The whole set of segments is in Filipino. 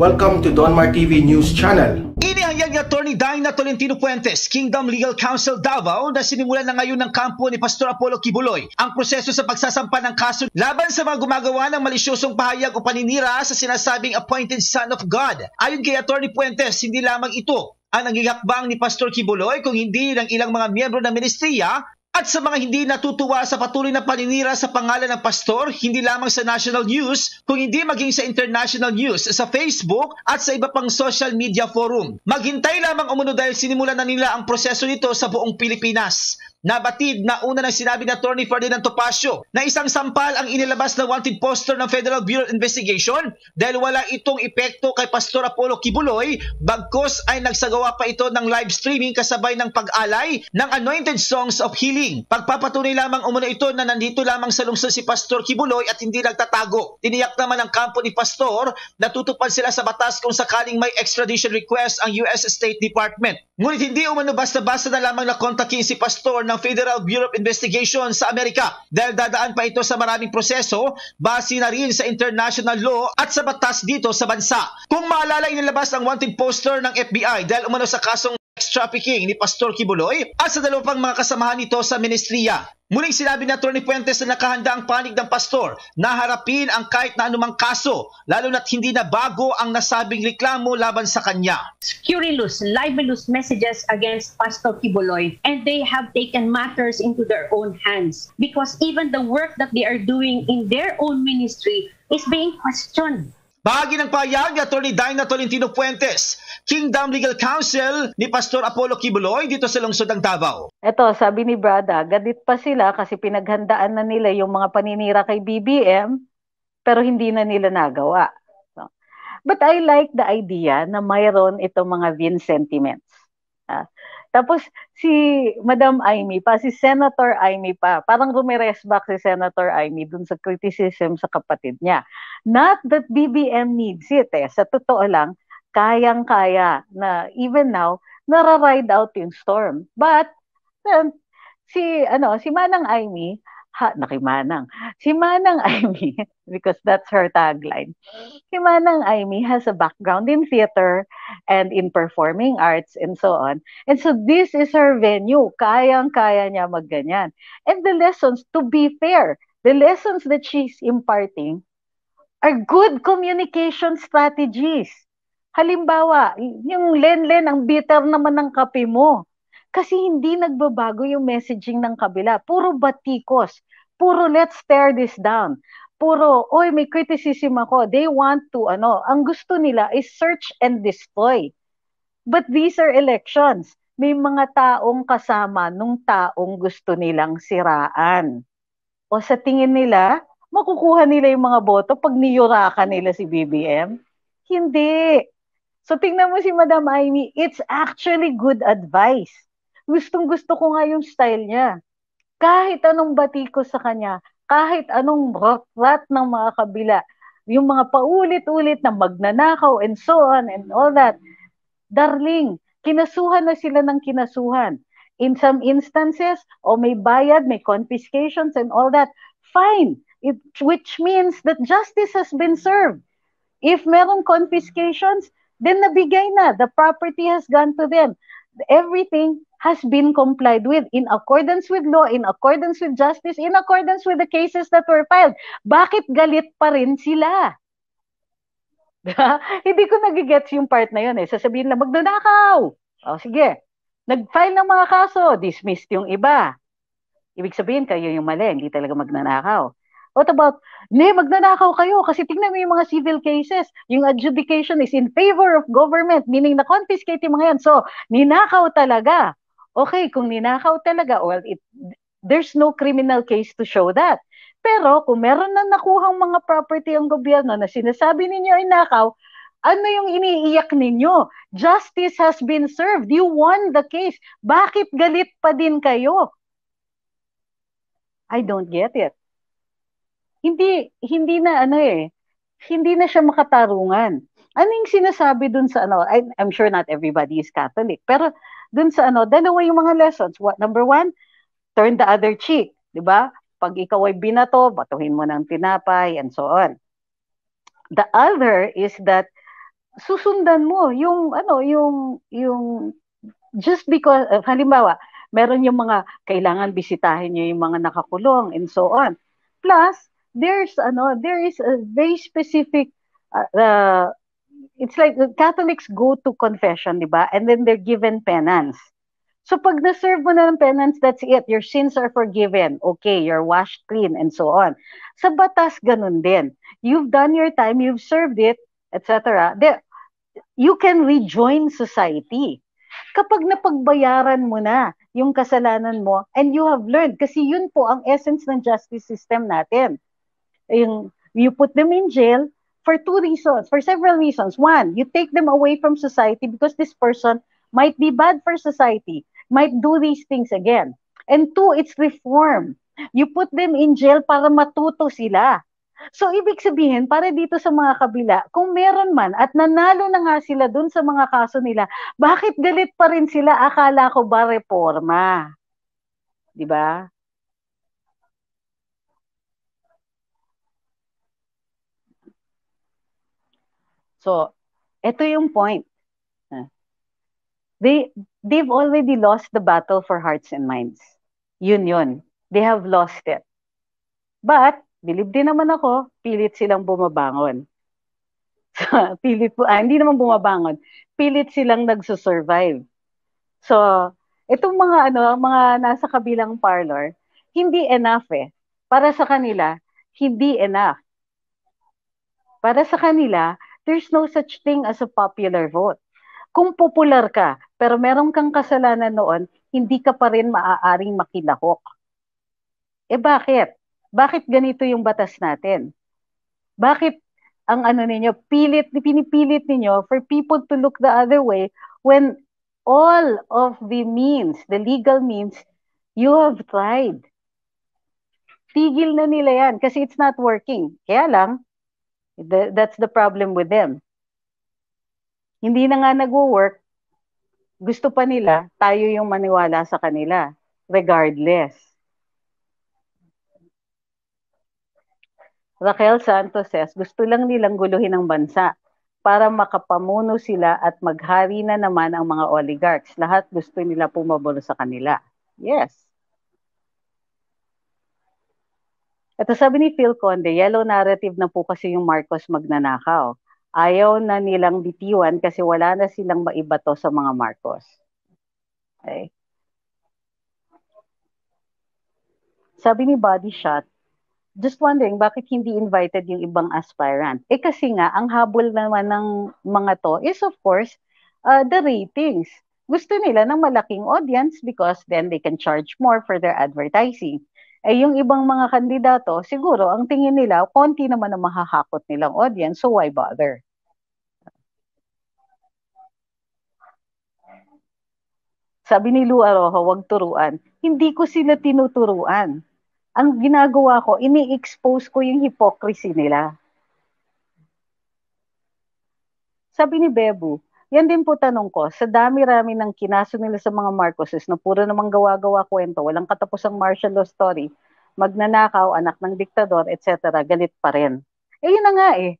Welcome to Donmar TV News Channel. Inihayag ni Atty. Dina Tolentino Puentes, Kingdom Legal Counsel Davao, na sinimulan na ngayon ng kampo ni Pastor Apollo Kibuloy ang proseso sa pagsasampa ng kaso laban sa mga gumagawa ng malisyosong pahayag o paninira sa sinasabing appointed son of God. Ayon kay Atty. Puentes, hindi lamang ito ang nangihakbang ni Pastor Kibuloy kung hindi ng ilang mga miyembro ng ministriya. At sa mga hindi natutuwa sa patuloy na paninira sa pangalan ng pastor, hindi lamang sa national news, kung hindi maging sa international news, sa Facebook at sa iba pang social media forum. Maghintay lamang umuno dahil sinimulan na nila ang proseso nito sa buong Pilipinas. Nabatid na una ng sinabi ni Atty. Ferdinand Topacio na isang sampal ang inilabas na wanted poster ng Federal Bureau of Investigation dahil wala itong epekto kay Pastor Apollo Kibuloy, bagkus ay nagsagawa pa ito ng live streaming kasabay ng pag-alay ng Anointed Songs of Healing. Pagpapatunay lamang umano ito na nandito lamang sa lungsod si Pastor Kibuloy at hindi nagtatago. Tiniyak naman ng kampo ni Pastor na tutupad sila sa batas kung sakaling may extradition request ang US State Department. Ngunit hindi umano basta-basta na lamang nakontakin si Pastor ng Federal Bureau of Investigation sa Amerika dahil dadaan pa ito sa maraming proseso base na rin sa international law at sa batas dito sa bansa. Kung maalala, inilabas ang wanted poster ng FBI dahil umano sa kasong sex trafficking ni Pastor Kibuloy at sa dalawa pang mga kasamahan nito sa ministriya. Muling sinabi ni Atty. Puentes na nakahanda ang panig ng pastor na harapin ang kahit na anumang kaso, lalo na't hindi na bago ang nasabing reklamo laban sa kanya. Scurrilous, libelous messages against Pastor Kibuloy, and they have taken matters into their own hands because even the work that they are doing in their own ministry is being questioned. Bahagi ng pahayag ni Atty. Dina Tolentino Puentes, Kingdom Legal Counsel ni Pastor Apollo Kibuloy dito sa lungsod ng Davao. Ito, sabi ni Brada, gadit pa sila kasi pinaghandaan na nila yung mga paninira kay BBM pero hindi na nila nagawa. So, but I like the idea na mayroon itong mga Vin sentiments. Tapos si Madam Amy pa, si Senator Amy pa, parang rumires back si Senator Amy dun sa criticism sa kapatid niya. Not that BBM needs it Sa totoo lang, kayang-kaya na even now, nara-ride out yung storm. But si Manang Amy, si Manang Amy, because that's her tagline. Si Manang Amy has a background in theater and in performing arts and so on. And so this is her venue. Kayang-kaya niya magganyan. And the lessons, to be fair, the lessons that she's imparting are good communication strategies. Halimbawa, yung Len-Len, ang bitter naman ng kape mo. Kasi hindi nagbabago yung messaging ng kabila. Puro batikos. Puro let's tear this down. Puro, oy, may criticism ako. They want to, ang gusto nila is search and destroy. But these are elections. May mga taong kasama nung taong gusto nilang siraan. O sa tingin nila, makukuha nila yung mga boto pag niyurakan nila si BBM? Hindi. So tingnan mo si Madam Amy, it's actually good advice. Gustong-gusto ko nga yung style niya. Kahit anong batiko sa kanya, kahit anong rat ng mga kabila, yung mga paulit-ulit na magnanakaw and so on and all that, darling, kinasuhan na sila ng kinasuhan. In some instances, may bayad, may confiscations and all that, fine. Which means that justice has been served. If meron confiscations, then nabigay na. The property has gone to them. Everything has been complied with in accordance with law, in accordance with justice, in accordance with the cases that were filed. Bakit galit pa rin sila? Hindi ko nagigets yung part na yun Sasabihin lang, magnanakaw. Sige. Nag-file ng mga kaso, dismissed yung iba. Ibig sabihin, kayo yung mali, hindi talaga magnanakaw. What about, magnanakaw kayo kasi tingnan mo yung mga civil cases. Yung adjudication is in favor of government, meaning na-confiscate yung mga yan. So, ninakaw talaga. Okay, kung ninakaw talaga, there's no criminal case to show that. Pero kung meron na nakuhang mga property ang gobyerno na sinasabi ninyo ay nakaw, ano yung iniiyak ninyo? Justice has been served. You won the case. Bakit galit pa din kayo? I don't get it. Hindi na hindi na siya makatarungan. Ano yung sinasabi dun sa I'm sure not everybody is Catholic, pero dun sa dalawa yung mga lessons. Number one, turn the other cheek, di ba? Pag ikaw ay binato, batuhin mo ng tinapay and so on. The other is that susundan mo yung just because halimbawa, meron yung mga kailangan bisitahin niyo yung mga nakakulong and so on. Plus, there is a very specific it's like Catholics go to confession, di ba? And then they're given penance. So pag na-serve mo na ng penance, that's it. Your sins are forgiven. Okay, you're washed clean and so on. Sa batas, ganun din. You've done your time, you've served it, etc. You can rejoin society. Kapag napagbayaran mo na yung kasalanan mo and you have learned, kasi yun po ang essence ng justice system natin. You put them in jail for several reasons. One, you take them away from society because this person might be bad for society, might do these things again. And two, it's reform. You put them in jail para matuto sila. So, ibig sabihin, para dito sa mga kabila, kung meron man at nanalo na nga sila dun sa mga kaso nila, bakit galit pa rin sila? Akala ko ba reforma? Di ba? So, ito yung point. They've already lost the battle for hearts and minds. Yun. They have lost it. But, bilib din naman ako, pilit silang bumabangon. Hindi naman bumabangon. Pilit silang nagsusurvive. So, itong mga nasa kabilang parlor, hindi enough eh. Para sa kanila, hindi enough. Para sa kanila, there's no such thing as a popular vote. Kung popular ka, pero meron kang kasalanan noon, hindi ka pa rin maaaring makilahok. Eh bakit? Bakit ganito yung batas natin? Bakit ang pinipilit ninyo for people to look the other way when all of the means, the legal means, you have tried. Tigil na nila yan kasi it's not working. Kaya lang, that's the problem with them. Hindi na nga nag-work, gusto pa nila, tayo yung maniwala sa kanila, regardless. Raquel Santos says, gusto lang nilang guluhin ang bansa para makapamuno sila at maghari na naman ang mga oligarchs. Lahat gusto nila pumabor sa kanila. Yes. Ito sabi ni Phil Conde, yellow narrative na po kasi yung Marcos magnanakaw. Ayaw na nilang bitiwan kasi wala na silang maibato sa mga Marcos. Okay. Sabi ni Body Shot, just wondering, bakit hindi invited yung ibang aspirant? Kasi nga, ang habol naman ng mga to is of course, the ratings. Gusto nila ng malaking audience because then they can charge more for their advertising. Yung ibang mga kandidato, siguro, ang tingin nila, konti naman ang mahahakot nilang audience, so why bother? Sabi ni Lou Arojo, wag turuan. Hindi ko sila tinuturuan. Ang ginagawa ko, ini-expose ko yung hypocrisy nila. Sabi ni Bebu, yan din po tanong ko, sa dami-rami ng kinaso nila sa mga Marcoses na puro namang gawa-gawa kwento, walang katapusang martial law story, magnanakaw, anak ng diktador, etc., galit pa rin. Yun na nga eh.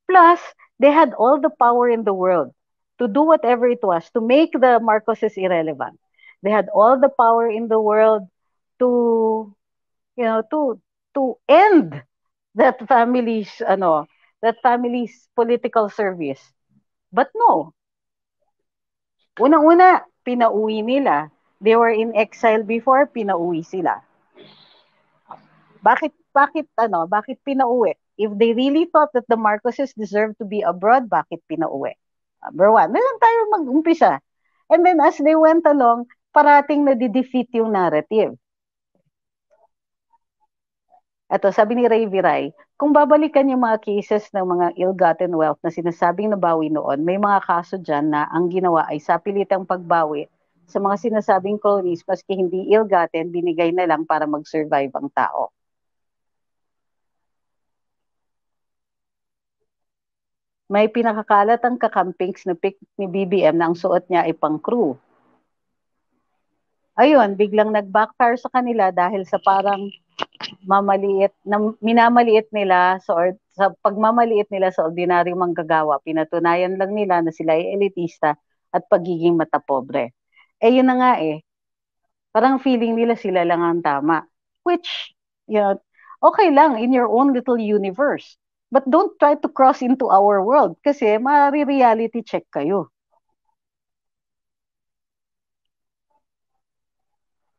Plus, they had all the power in the world to do whatever it was to make the Marcoses irrelevant. They had all the power in the world to end that family's political service. But no. Unang-una, pinauwi nila. They were in exile before, pinauwi sila. Bakit pinauwi? If they really thought that the Marcoses deserved to be abroad, bakit pinauwi? Number one, na lang tayo mag-umpisa. And then as they went along, parating na-defeat yung narrative. Ito, sabi ni Ray Viray, kung babalikan yung mga cases ng mga ill-gotten wealth na sinasabing nabawi noon, may mga kaso dyan na ang ginawa ay sapilitang pagbawi sa mga sinasabing cronies maski hindi ill-gotten, binigay na lang para mag-survive ang tao. May pinakakalat ang kakampings na pic ni BBM na ang suot niya ay pang-crew. Ayun, biglang nag-backfire sa kanila dahil sa parang minamaliit nila sa pagmamaliit nila sa ordinaryong manggagawa, pinatunayan lang nila na sila ay elitista at pagiging matapobre. Yun na nga parang feeling nila sila lang ang tama. Which, okay lang in your own little universe. But don't try to cross into our world kasi mari-reality check kayo.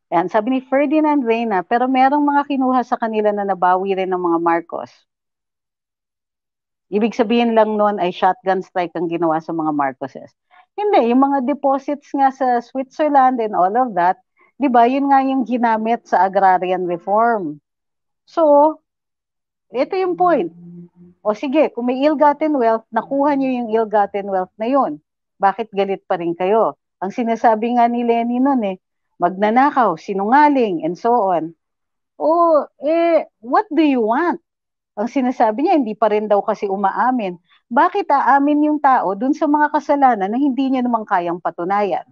Yan, sabi ni Ferdinand Reyna, pero merong mga kinuha sa kanila na nabawi rin ng mga Marcos. Ibig sabihin lang noon ay shotgun strike ang ginawa sa mga Marcoses. Hindi, yung mga deposits nga sa Switzerland and all of that, di ba, yun nga yung ginamit sa agrarian reform. So, ito yung point. O sige, kung may ill-gotten wealth, nakuha nyo yung ill-gotten wealth na yun. Bakit galit pa rin kayo? Ang sinasabi nga ni Lenny noon magnanakaw, sinungaling, and so on. What do you want? Ang sinasabi niya, hindi pa rin daw kasi umaamin. Bakit aamin yung tao dun sa mga kasalanan na hindi niya naman kayang patunayan?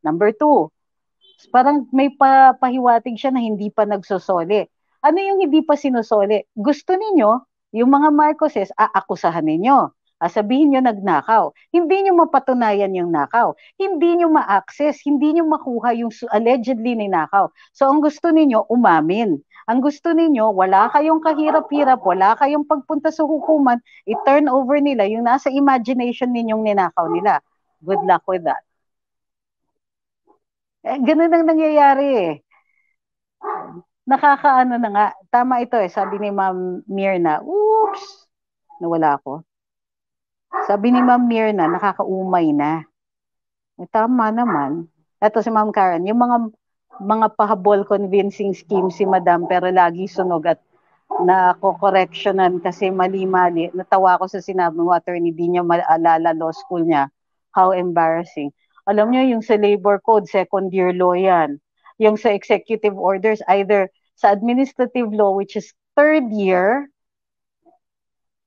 Number 2, parang may pahiwatig siya na hindi pa nagsosoli. Ano yung hindi pa sinusoli? Gusto ninyo, yung mga Marcoses, aakusahan ninyo. Sabihin nyo nagnakaw. Hindi nyo mapatunayan yung nakaw. Hindi nyo ma-access. Hindi nyo makuha yung allegedly ninakaw. So ang gusto ninyo, umamin. Ang gusto ninyo, wala kayong kahirap-hirap, wala kayong pagpunta sa hukuman, i-turn over nila yung nasa imagination ninyong ninakaw nila. Good luck with that. Ganun ang nangyayari Nakakaano na nga. Tama ito sabi ni Ma'am Mirna. Oops! Nawala ako. Sabi ni Ma'am Mirna, nakakaumay na. Tama naman. Ito si Ma'am Karen, yung mga pahabol convincing scheme si Madam pero lagi sunog at nako-correctionan kasi mali-mali. Natawa ko sa sinabi ng attorney, di niya maalala law school niya. How embarrassing. Alam niyo, yung sa labor code, second year law yan. Yung sa executive orders, either sa administrative law, which is third year,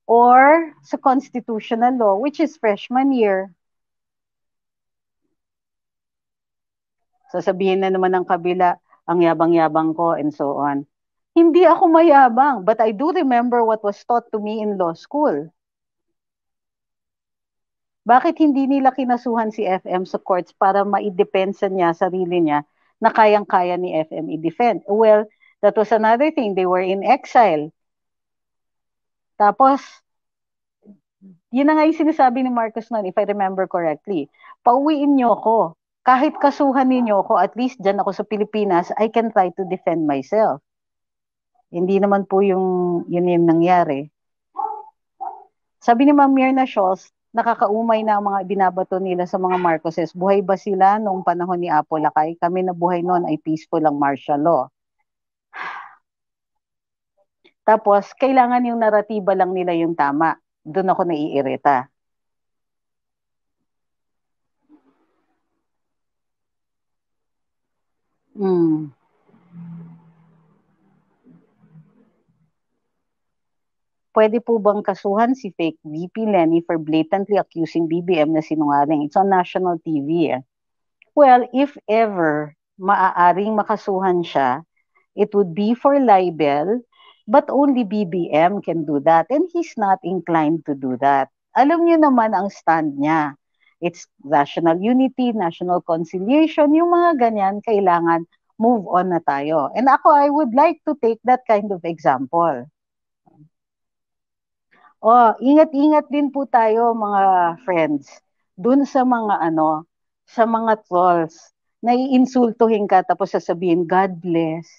or sa constitutional law, which is freshman year. Sasabihin na naman ng kabila, ang yabang-yabang ko, and so on. Hindi ako mayabang, but I do remember what was taught to me in law school. Bakit hindi nila kinasuhan si FM sa courts para maidepensa niya, sarili niya, na kayang-kaya ni FM i-defend? Well, that was another thing. They were in exile. Tapos, yun na nga yung sinasabi ni Marcos noon, if I remember correctly. Pauwiin niyo ako. Kahit kasuhan ninyo ako, at least dyan ako sa Pilipinas, I can try to defend myself. Hindi naman po yun yung nangyari. Sabi ni Ma'am Mirna Scholz, nakakaumay na ang mga binabato nila sa mga Marcoses. Buhay ba sila noong panahon ni Apo Lakay? Kami na buhay noon ay peaceful ang martial law. Tapos, kailangan yung naratiba lang nila yung tama. Doon ako naiirita. Pwede po bang kasuhan si fake VP Lenny for blatantly accusing BBM na sinungaling? It's on national TV. Well, if ever maaaring makasuhan siya, it would be for libel, but only BBM can do that. And he's not inclined to do that. Alam niyo naman ang stand niya. It's national unity, national conciliation, yung mga ganyan, kailangan move on na tayo. And ako, I would like to take that kind of example. Ingat-ingat din po tayo mga friends. Dun sa mga sa mga trolls, naiinsultuhin ka tapos sasabihin, God bless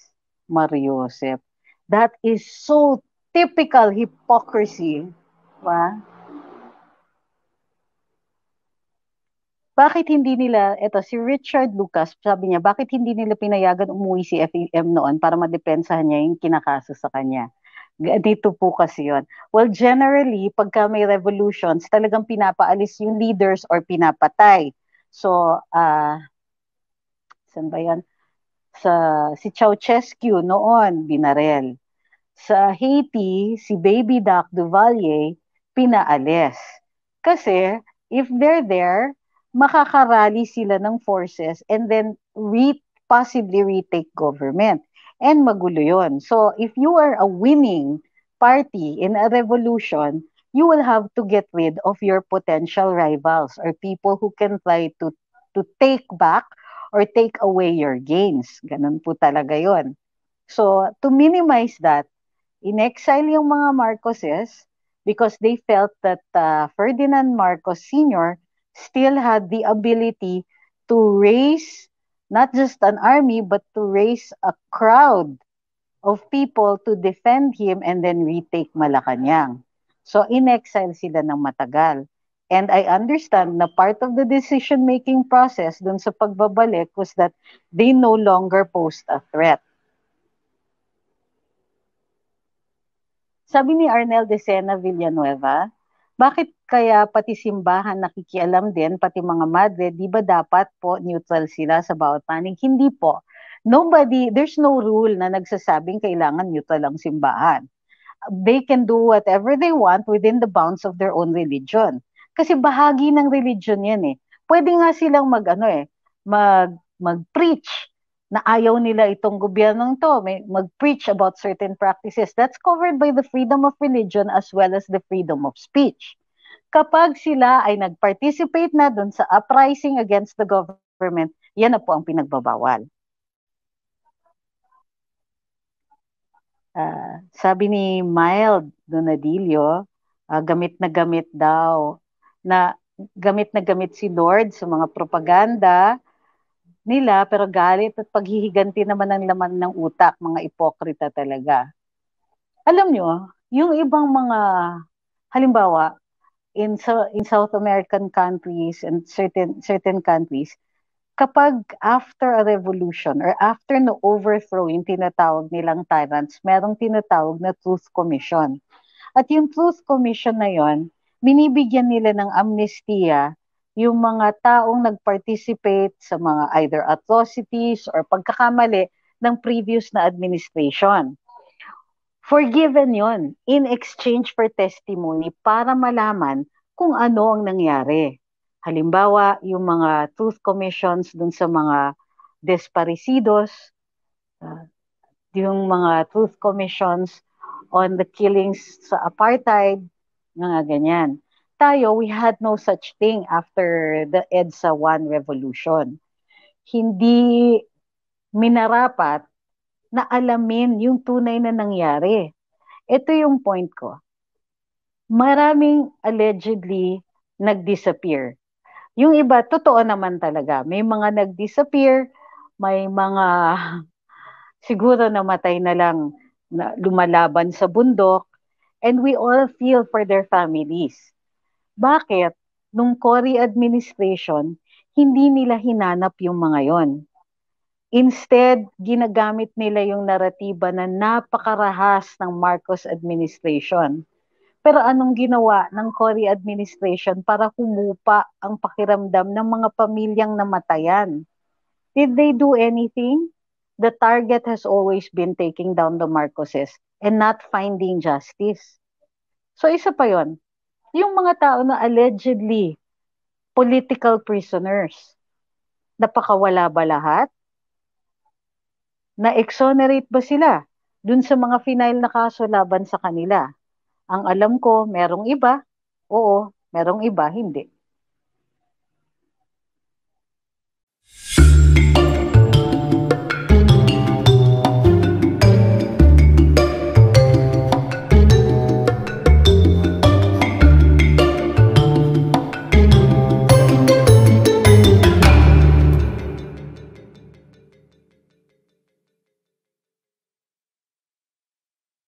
Mario Joseph. That is so typical hypocrisy. Diba? Bakit hindi nila, si Richard Lucas, sabi niya, bakit hindi nila pinayagan umuwi si FEM noon para madepensahan niya yung kinakaso sa kanya? Dito po kasi yun. Well, generally, pagka may revolutions, talagang pinapaalis yung leaders or pinapatay. So, saan ba yan? Si Ceausescu noon, binarel. Sa Haiti, si Baby Doc Duvalier, pinaalis. Kasi, if they're there, makakarally sila ng forces and then possibly retake government. And magulo yun. So, if you are a winning party in a revolution, you will have to get rid of your potential rivals or people who can try to take back or take away your gains. Ganun po talaga yon. So, to minimize that, in-exile yung mga Marcoses because they felt that Ferdinand Marcos Sr. still had the ability to raise not just an army but to raise a crowd of people to defend him and then retake Malacanang. So in-exile sila ng matagal. And I understand na part of the decision-making process dun sa pagbabalik was that they no longer posed a threat. Sabi ni Arnel de Sena Villanueva, bakit kaya pati simbahan nakikialam din, pati mga madre, di ba dapat po neutral sila sa bawat panig? Hindi po. There's no rule na nagsasabing kailangan neutral ang simbahan. They can do whatever they want within the bounds of their own religion. Kasi bahagi ng religion yan eh. Pwede nga silang mag-preach na ayaw nila itong gobyernong to, mag-preach about certain practices. That's covered by the freedom of religion as well as the freedom of speech. Kapag sila ay nag-participate na dun sa uprising against the government, yan na po ang pinagbabawal. Sabi ni Mild Donadillo, gamit na gamit daw, na gamit si Lord sa mga propaganda nila, pero galit at paghihiganti naman ng laman ng utak, mga ipokrita talaga. Alam nyo, yung ibang mga, halimbawa, in South American countries and certain countries, kapag after a revolution or after no overthrow yung tinatawag nilang tyrants, merong tinatawag na Truth Commission. At yung Truth Commission na yon, binibigyan nila ng amnestia yung mga taong nag-participate sa mga either atrocities or pagkakamali ng previous na administration. Forgiven yon in exchange for testimony para malaman kung ano ang nangyari. Halimbawa, yung mga truth commissions dun sa mga desaparecidos, yung mga truth commissions on the killings sa apartheid, mga ganyan. Tayo, we had no such thing after the EDSA 1 revolution. Hindi minarapat na alamin yung tunay na nangyari. Ito yung point ko. Maraming allegedly nag-disappear. Yung iba, totoo naman talaga. May mga nag-disappear, may mga siguro namatay na lang na lumalaban sa bundok, and we all feel for their families. Bakit? Nung Cory administration, hindi nila hinanap yung mga yon. Instead, ginagamit nila yung naratiba na napakarahas ng Marcos administration. Pero anong ginawa ng Cory administration para humupa ang pakiramdam ng mga pamilyang namatayan? Did they do anything? The target has always been taking down the Marcoses and not finding justice. So isa pa yon, yung mga tao na allegedly political prisoners, napakawala ba lahat? Na-exonerate ba sila dun sa mga final na kaso laban sa kanila? Ang alam ko, merong iba, oo, merong iba, hindi.